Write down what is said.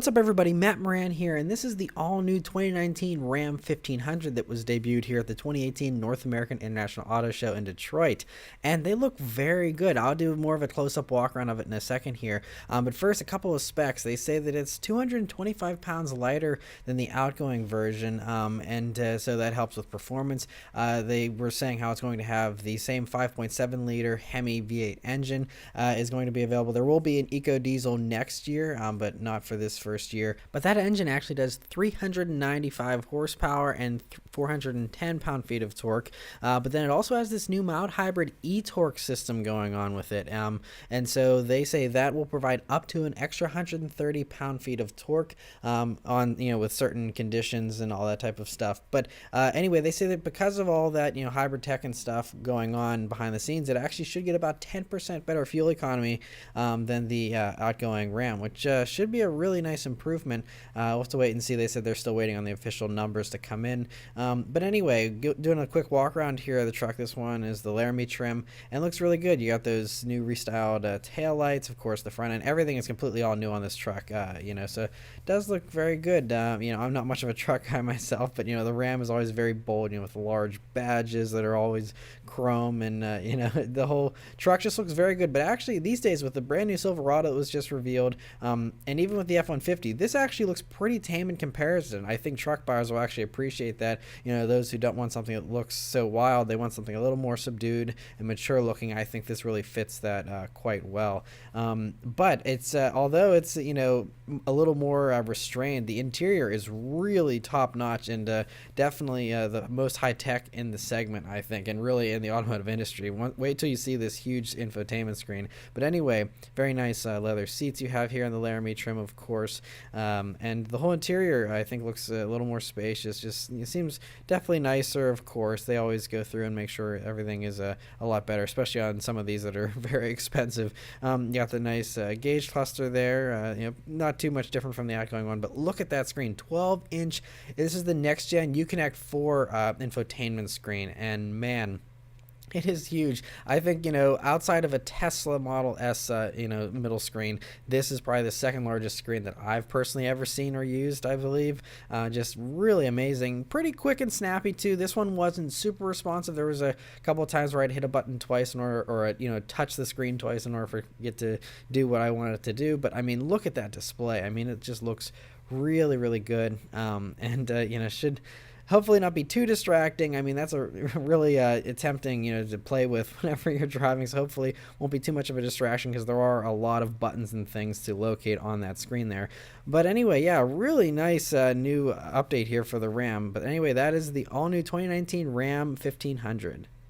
What's up, everybody? Matt Maran here, and this is the all-new 2019 Ram 1500 that was debuted here at the 2018 North American International Auto Show in Detroit, and they look very good. I'll do more of a close-up walk-around of it in a second here, but first, a couple of specs. They say that it's 225 pounds lighter than the outgoing version, so that helps with performance. They were saying how it's going to have the same 5.7-liter Hemi V8 engine is going to be available. There will be an Eco Diesel next year, but not for this first year. But that engine actually does 395 horsepower and 410 pound-feet of torque. But then it also has this new mild hybrid e-torque system going on with it. And so they say that will provide up to an extra 130 pound-feet of torque with certain conditions and all that type of stuff. But anyway, they say that because of all that hybrid tech and stuff going on behind the scenes, it actually should get about 10% better fuel economy than the outgoing Ram, which should be a really nice improvement. We'll have to wait and see. They said they're still waiting on the official numbers to come in. But anyway, doing a quick walk around here of the truck. This one is the Laramie Trim and looks really good. You got those new restyled tail lights, of course, the front end. Everything is completely all new on this truck, so it does look very good. I'm not much of a truck guy myself, but the Ram is always very bold, with large badges that are always chrome, and the whole truck just looks very good. But actually, these days with the brand new Silverado that was just revealed, and even with the F-150, this actually looks pretty tame in comparison. I think truck buyers will actually appreciate that. Those who don't want something that looks so wild, they want something a little more subdued and mature looking. I think this really fits that quite well. But it's although it's a little more restrained, the interior is really top notch and definitely the most high tech in the segment, I think, and really in the automotive industry. Wait till you see this huge infotainment screen. But anyway, very nice leather seats you have here in the Laramie Trim, of course, and the whole interior I think looks a little more spacious. Just it seems definitely nicer. Of course, they always go through and make sure everything is a lot better, especially on some of these that are very expensive. You got the nice gauge cluster there, not too much different from the outgoing one, but look at that screen, 12-inch. This is the next gen Uconnect 4 infotainment screen, and man, it is huge. I think, outside of a Tesla Model S, middle screen, this is probably the second largest screen that I've personally ever seen or used, I believe. Just really amazing. Pretty quick and snappy, too. This one wasn't super responsive. There was a couple of times where I'd hit a button twice or touch the screen twice in order for it to do what I wanted it to do. But, I mean, look at that display. I mean, it just looks really, really good. Should hopefully not be too distracting. I mean, that's a really tempting, to play with whenever you're driving. So hopefully won't be too much of a distraction because there are a lot of buttons and things to locate on that screen there. But anyway, yeah, really nice new update here for the Ram. But anyway, that is the all-new 2019 Ram 1500.